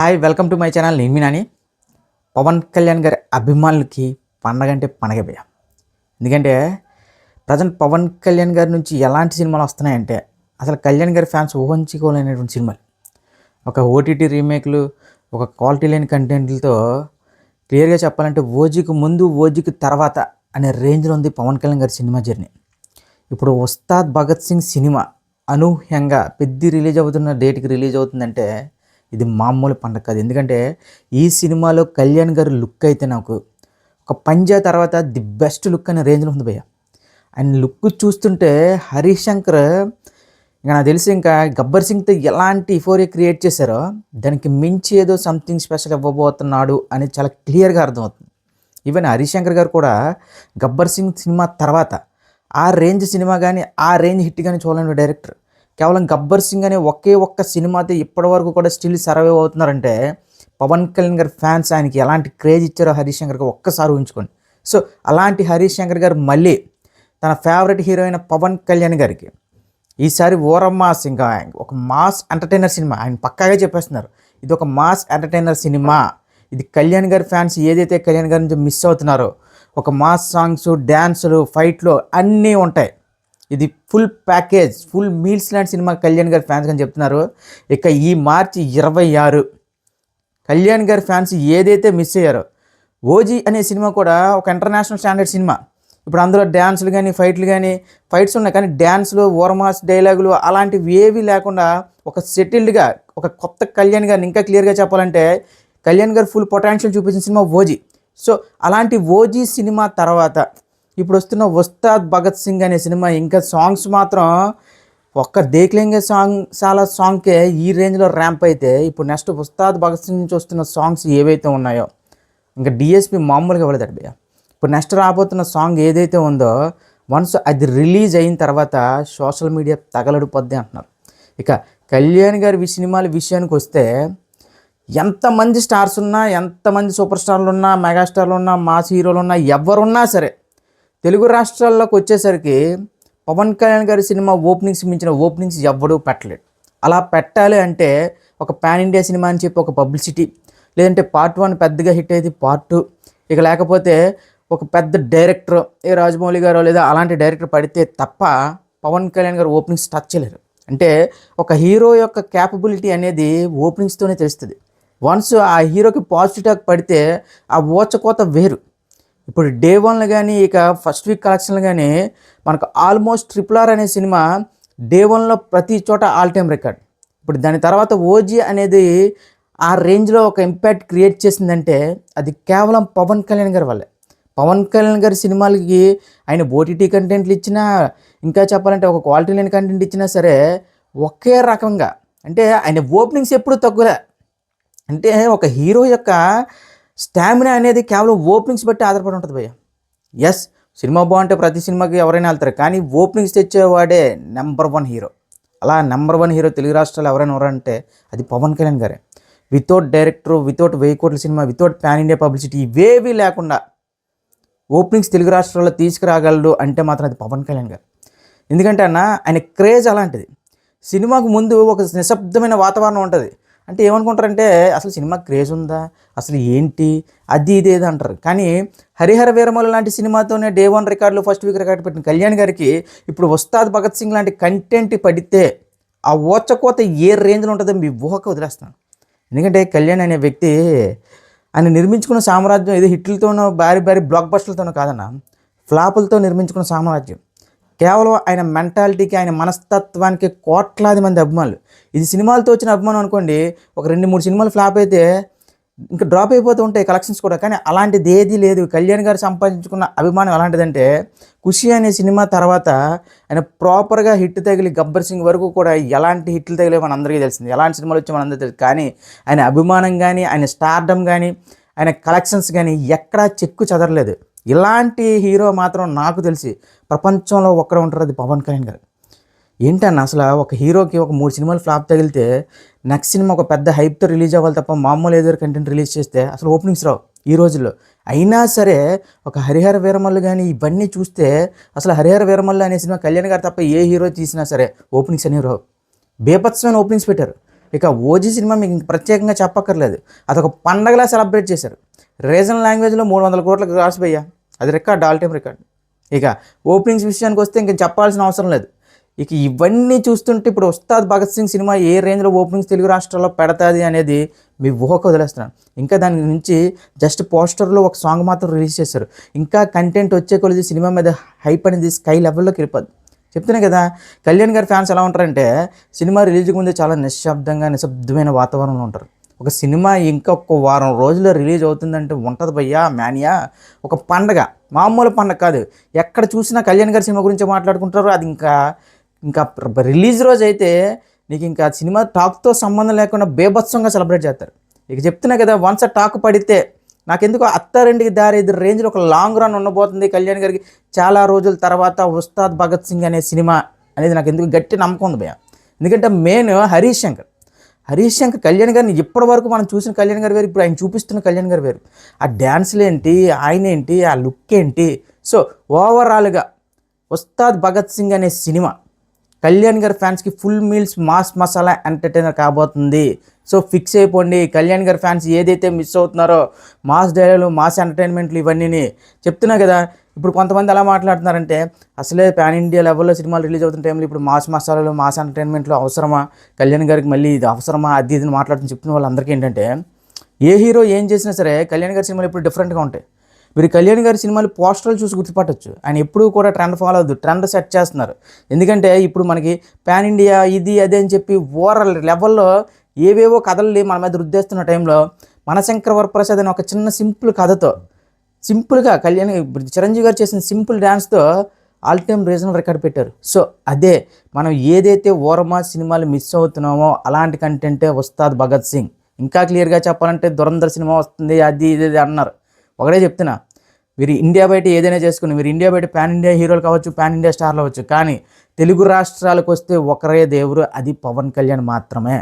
Hi welcome to my channel. నేను మీ నాని. పవన్ కళ్యాణ్ గారి అభిమానులకి పండగ అంటే పండగ భయ. ఎందుకంటే ప్రజెంట్ పవన్ కళ్యాణ్ గారి నుంచి ఎలాంటి సినిమాలు వస్తున్నాయంటే అసలు కళ్యాణ్ గారి ఫ్యాన్స్ ఊహించుకోలేనటువంటి సినిమాలు. ఒక ఓటీటీ రీమేక్లు, ఒక క్వాలిటీ లేని కంటెంట్లతో క్లియర్గా చెప్పాలంటే ఓజీకి ముందు ఓజీకి తర్వాత అనే రేంజ్లో ఉంది పవన్ కళ్యాణ్ గారి సినిమా జర్నీ. ఇప్పుడు ఉస్తాద్ భగత్ సింగ్ సినిమా అనూహ్యంగా పెద్ద రిలీజ్ అవుతున్న డేట్కి రిలీజ్ అవుతుందంటే ఇది మామూలు పండగ కాదు. ఎందుకంటే ఈ సినిమాలో కళ్యాణ్ గారి లుక్ అయితే నాకు ఒక పంజా తర్వాత ది బెస్ట్ లుక్ అనే రేంజ్లో ఉంది భయ్య. ఆయన లుక్ చూస్తుంటే హరీష్ శంకర్ ఇంకా నాకు తెలిసి ఇంకా గబ్బర్ సింగ్తో ఎలాంటి ఇఫోరియా క్రియేట్ చేశారో దానికి మించి ఏదో సంథింగ్ స్పెషల్ ఇవ్వబోతున్నాడు అని చాలా క్లియర్గా అర్థమవుతుంది. ఈవెన్ హరీష్ శంకర్ గారు కూడా గబ్బర్ సింగ్ సినిమా తర్వాత ఆ రేంజ్ సినిమా కానీ ఆ రేంజ్ హిట్ కానీ చూడలేని డైరెక్టర్. కేవలం గబ్బర్ సింగ్ అనే ఒక్క సినిమాతో ఇప్పటివరకు కూడా స్టిల్ సర్వైవ్ అవుతున్నారంటే పవన్ కళ్యాణ్ గారి ఫ్యాన్స్ ఆయనకి ఎలాంటి క్రేజ్ ఇచ్చారో హరీష్ శంకర్కి ఒక్కసారి ఊహించుకోండి. సో అలాంటి హరీష్ శంకర్ గారు మళ్ళీ తన ఫేవరెట్ హీరో అయిన పవన్ కళ్యాణ్ గారికి ఈసారి ఓరమ్మాస్ ఇంకా ఒక మాస్ ఎంటర్టైనర్ సినిమా ఆయన పక్కాగా చెప్పేస్తున్నారు. ఇది ఒక మాస్ ఎంటర్టైనర్ సినిమా. ఇది కళ్యాణ్ గారి ఫ్యాన్స్ ఏదైతే కళ్యాణ్ గారి నుంచి మిస్ అవుతున్నారో ఒక మాస్ సాంగ్స్, డ్యాన్సులు, ఫైట్లు అన్నీ ఉంటాయి. ఇది ఫుల్ ప్యాకేజ్, ఫుల్ మీల్స్ లాంటి సినిమా కళ్యాణ్ గారి ఫ్యాన్స్ అని చెప్తున్నారు. ఇక ఈ మార్చి 26 కళ్యాణ్ గారి ఫ్యాన్స్ ఏదైతే మిస్ అయ్యారో ఓజీ అనే సినిమా కూడా ఒక ఇంటర్నేషనల్ స్టాండర్డ్ సినిమా. ఇప్పుడు అందులో డ్యాన్సులు కానీ ఫైట్స్ ఉన్నాయి, కానీ డ్యాన్సులు, ఓర్మాస్ డైలాగులు అలాంటివి ఏవి లేకుండా ఒక సెటిల్డ్గా ఒక కొత్త కళ్యాణ్ గారిని ఇంకా క్లియర్గా చెప్పాలంటే కళ్యాణ్ గారు ఫుల్ పొటెన్షియల్ చూపించిన సినిమా ఓజీ. సో అలాంటి ఓజీ సినిమా తర్వాత ఇప్పుడు వస్తున్న ఉస్తాద్ భగత్ సింగ్ అనే సినిమా ఇంకా సాంగ్స్ మాత్రం ఒక్క దేక్లేంగే సాంగ్కే ఈ రేంజ్లో ర్యాంప్ అయితే ఇప్పుడు నెక్స్ట్ ఉస్తాద్ భగత్ సింగ్ నుంచి వస్తున్న సాంగ్స్ ఏవైతే ఉన్నాయో ఇంకా డిఎస్పి మామూలుగా ఇవ్వలేదట భయ్య. ఇప్పుడు నెక్స్ట్ రాబోతున్న సాంగ్ ఏదైతే ఉందో వన్స్ అది రిలీజ్ అయిన తర్వాత సోషల్ మీడియా తగలడిపోద్ది అంటున్నారు. ఇక కళ్యాణ్ గారి సినిమాల విషయానికి వస్తే ఎంతమంది స్టార్స్ ఉన్నా, ఎంతమంది సూపర్ స్టార్లు ఉన్నా, మెగాస్టార్లు ఉన్నా, మాస్ హీరోలు ఉన్నా, ఎవరున్నా సరే తెలుగు రాష్ట్రాల్లోకి వచ్చేసరికి పవన్ కళ్యాణ్ గారి సినిమా ఓపెనింగ్స్ మించిన ఓపెనింగ్స్ ఎవ్వడూ పెట్టలేడు. అలా పెట్టాలి అంటే ఒక పాన్ ఇండియా సినిమా అని చెప్పి ఒక పబ్లిసిటీ, లేదంటే పార్ట్ 1 పెద్దగా హిట్ అయితే పార్ట్ 2, ఇక లేకపోతే ఒక పెద్ద డైరెక్టర్ ఏ రాజమౌళి గారో లేదా అలాంటి డైరెక్టర్ పడితే తప్ప పవన్ కళ్యాణ్ గారు ఓపెనింగ్స్ టచ్ చేయలేరు. అంటే ఒక హీరో యొక్క క్యాపబిలిటీ అనేది ఓపెనింగ్స్తోనే తెలుస్తుంది. వన్స్ ఆ హీరోకి పాజిటివ్ టాక్ పడితే ఆ ఓచకోత వేరు. ఇప్పుడు డే 1 కానీ ఇక ఫస్ట్ వీక్ కలెక్షన్లు కానీ మనకు ఆల్మోస్ట్ RRR అనే సినిమా డే 1లో ప్రతి చోట ఆల్ టైమ్ రికార్డ్. ఇప్పుడు దాని తర్వాత ఓజీ అనేది ఆ రేంజ్లో ఒక ఇంపాక్ట్ క్రియేట్ చేసిందంటే అది కేవలం పవన్ కళ్యాణ్ గారి వల్లే. పవన్ కళ్యాణ్ గారి సినిమాలకి ఆయన ఓటీటీ కంటెంట్లు ఇచ్చినా, ఇంకా చెప్పాలంటే ఒక క్వాలిటీ లేని కంటెంట్ ఇచ్చినా సరే ఒకే రకంగా అంటే ఆయన ఓపెనింగ్స్ ఎప్పుడు తక్కువలే. అంటే ఒక హీరో యొక్క స్టామినా అనేది కేవలం ఓపెనింగ్స్ బట్టి ఆధారపడి ఉంటుంది భయ్య. ఎస్, సినిమా బాగుంటే ప్రతి సినిమాకి ఎవరైనా వెళ్తారు, కానీ ఓపెనింగ్స్ తెచ్చేవాడే నెంబర్ 1 హీరో. అలా నెంబర్ 1 హీరో తెలుగు రాష్ట్రాలు ఎవరంటే అది పవన్ కళ్యాణ్ గారే. వితౌట్ డైరెక్టర్, వితౌట్ 1000 కోట్ల cinema, without pan India publicity ఇవేవి లేకుండా ఓపెనింగ్స్ తెలుగు రాష్ట్రాల్లో తీసుకురాగలడు అంటే మాత్రం అది పవన్ కళ్యాణ్ గారు. ఎందుకంటే ఆయన క్రేజ్ అలాంటిది. సినిమాకు ముందు ఒక నిశ్శబ్దమైన వాతావరణం ఉంటుంది. అంటే ఏమనుకుంటారంటే అసలు సినిమా క్రేజ్ ఉందా, అసలు ఏంటి, అది ఇది ఏదో అంటారు. కానీ హరిహర వీరమల్లు లాంటి సినిమాతోనే డే 1 రికార్డులు, ఫస్ట్ వీక్ రికార్డు పెట్టిన కళ్యాణ్ గారికి ఇప్పుడు ఉస్తాద్ భగత్ సింగ్ లాంటి కంటెంట్ పడితే ఆ ఓచకోత ఏ రేంజ్లో ఉంటుందో మీ ఊహకు వదిలేస్తున్నాను. ఎందుకంటే కళ్యాణ్ అనే వ్యక్తి ఆయన నిర్మించుకున్న సామ్రాజ్యం ఏదో హిట్లతోనో భారీ బ్లాక్ బస్టర్లతోనో కాదన్న, ఫ్లాపులతో నిర్మించుకున్న సామ్రాజ్యం. కేవలం ఆయన మెంటాలిటీకి, ఆయన మనస్తత్వానికి కోట్లాది మంది అభిమానులు. ఇది సినిమాలతో వచ్చిన అభిమానం అనుకోండి, ఒక 2-3 సినిమాలు ఫ్లాప్ అయితే ఇంకా డ్రాప్ అయిపోతూ ఉంటాయి కలెక్షన్స్ కూడా. కానీ అలాంటిది ఏదీ లేదు. కళ్యాణ్ గారు సంపాదించుకున్న అభిమానం ఎలాంటిదంటే ఖుషి అనే సినిమా తర్వాత ఆయన ప్రాపర్గా హిట్ తగిలి గబ్బర్ సింగ్ వరకు కూడా ఎలాంటి హిట్లు తగిలే మన అందరికీ తెలిసింది, ఎలాంటి సినిమాలు వచ్చి మనందరికీ తెలుసు. కానీ ఆయన అభిమానం కానీ, ఆయన స్టార్డమ్ కానీ, ఆయన కలెక్షన్స్ కానీ ఎక్కడా చెక్కు చెదరలేదు. ఇలాంటి హీరో మాత్రం నాకు తెలిసి ప్రపంచంలో ఒక్కడే ఉంటారు, అది పవన్ కళ్యాణ్ గారు. ఏంటన్నా అసలు ఒక హీరోకి ఒక 3 సినిమాలు ఫ్లాప్ తగిలితే నెక్స్ట్ సినిమా ఒక పెద్ద హైప్తో రిలీజ్ అవ్వాలి తప్ప మామూలు ఏదో కంటెంట్ రిలీజ్ చేస్తే అసలు ఓపెనింగ్స్ రావు ఈ రోజుల్లో. అయినా సరే ఒక హరిహర వీరమల్లు కానీ ఇవన్నీ చూస్తే అసలు హరిహర వీరమల్లు అనే సినిమా కళ్యాణ్ గారు తప్ప ఏ హీరో తీసినా సరే ఓపెనింగ్స్ అనేవి రావు. బేపత్సమైన ఓపెనింగ్స్ పెట్టారు. ఇక ఓజీ సినిమా మీకు ఇంక ప్రత్యేకంగా చెప్పక్కర్లేదు, అదొక పండగలా సెలబ్రేట్ చేశారు. రీజనల్ లాంగ్వేజ్లో 300 కోట్లకు క్రాస్ భయ్యా, అది రికార్డ్, ఆల్ టైమ్ రికార్డ్. ఇక ఓపెనింగ్స్ విషయానికి వస్తే ఇంక చెప్పాల్సిన అవసరం లేదు. ఇక ఇవన్నీ చూస్తుంటే ఇప్పుడు ఉస్తాద్ భగత్ సింగ్ సినిమా ఏ రేంజ్లో ఓపెనింగ్స్ తెలుగు రాష్ట్రాల్లో పెడతాది అనేది మీ ఊహకు వదిలేస్తున్నాను. ఇంకా దాని నుంచి జస్ట్ పోస్టర్లో ఒక సాంగ్ మాత్రం రిలీజ్ చేశారు. ఇంకా కంటెంట్ వచ్చే కొద్ది సినిమా మీద హైప్ అనేది స్కై లెవెల్లోకి వెళ్ళిపోద్ది. చెప్తున్నా కదా, కళ్యాణ్ గారి ఫ్యాన్స్ ఎలా ఉంటారంటే సినిమా రిలీజ్కి ముందే చాలా నిశ్శబ్దమైన వాతావరణంలో ఉంటారు. ఒక సినిమా ఇంకొక వారం రోజుల్లో రిలీజ్ అవుతుందంటే ఉంటుంది భయ్యా మేనియా, ఒక పండగ, మామూలు పండగ కాదు. ఎక్కడ చూసినా కళ్యాణ్ గారి సినిమా గురించి మాట్లాడుకుంటారు. అది ఇంకా రిలీజ్ రోజు అయితే నీకు ఇంకా సినిమా టాక్తో సంబంధం లేకుండా బేభత్సంగా సెలబ్రేట్ చేస్తారు. ఇక చెప్తున్నా కదా, వన్స్ టాక్ పడితే నాకెందుకు అత్తారింటికి దారి ఇది రేంజ్లో ఒక లాంగ్ రన్ ఉండబోతుంది కళ్యాణ్ గారికి. చాలా రోజుల తర్వాత ఉస్తాద్ భగత్ సింగ్ అనే సినిమా అనేది నాకు ఎందుకు గట్టి నమ్మకం ఉంది భయ్య. ఎందుకంటే మెయిన్ హరీష్ శంకర్ కళ్యాణ్ గారిని ఇప్పటి వరకు మనం చూసిన కళ్యాణ్ గారు వేరు, ఇప్పుడు ఆయన చూపిస్తున్న కళ్యాణ్ గారు వేరు. ఆ డ్యాన్స్లు ఏంటి, ఆయన ఏంటి, ఆ లుక్ ఏంటి. సో ఓవరాల్గా ఉస్తాద్ భగత్ సింగ్ అనే సినిమా కళ్యాణ్ గారి ఫ్యాన్స్కి full meals mass masala entertainer కాబోతుంది. సో ఫిక్స్ అయిపోండి. కళ్యాణ్ గారి ఫ్యాన్స్ ఏదైతే మిస్ అవుతున్నారో మాస్ డైలాగులు, మాస్ ఎంటర్టైన్మెంట్లు ఇవన్నీ చెప్తున్నా కదా. ఇప్పుడు కొంతమంది ఎలా మాట్లాడుతున్నారంటే అసలే పాన్ ఇండియా లెవెల్లో సినిమాలు రిలీజ్ అవుతున్న టైంలో ఇప్పుడు మాస్ మసాలాలు, మాస్ ఎంటర్టైన్మెంట్లు అవసరమా, కళ్యాణ్ గారికి మళ్ళీ ఇది అవసరమా, అది ఇది మాట్లాడుతున్న చెప్తున్న వాళ్ళందరికీ ఏంటంటే ఏ హీరో ఏం చేసినా సరే కళ్యాణ్ గారి సినిమాలు ఇప్పుడు డిఫరెంట్గా ఉంటాయి. మీరు కళ్యాణ్ గారి సినిమాలు పోస్టర్లు చూసి గుర్తుపట్టవచ్చు. ఆయన ఎప్పుడూ కూడా ట్రెండ్ ఫాలో అవ్వద్దు, ట్రెండ్ సెట్ చేస్తున్నారు. ఎందుకంటే ఇప్పుడు మనకి పాన్ ఇండియా ఇది అదే అని చెప్పి ఓవరాల్ లెవెల్లో ఏవేవో కథలు మన మీద రుద్దేస్తున్న టైంలో మనశంకర వరప్రసాద్ అనే ఒక చిన్న సింపుల్ కథతో సింపుల్గా చిరంజీవి గారు చేసిన సింపుల్ డ్యాన్స్తో ఆల్ టైమ్ రీజనల్ రికార్డ్ పెట్టారు. సో అదే మనం ఏదైతే ఓరమా సినిమాలు మిస్ అవుతున్నామో అలాంటి కంటెంటే ఉస్తాద్ భగత్ సింగ్. ఇంకా క్లియర్గా చెప్పాలంటే దురంధర్ సినిమా వస్తుంది అది ఇది అన్నారు. ఒకటే చెప్తున్నా, మీరు ఇండియా బయట ఏదైనా చేసుకుని, మీరు ఇండియా బయట పాన్ ఇండియా హీరోలు కావచ్చు, పాన్ ఇండియా స్టార్లు అవ్వచ్చు, కానీ తెలుగు రాష్ట్రాలకు వస్తే ఒకరే దేవుడు, అది పవన్ కళ్యాణ్ మాత్రమే.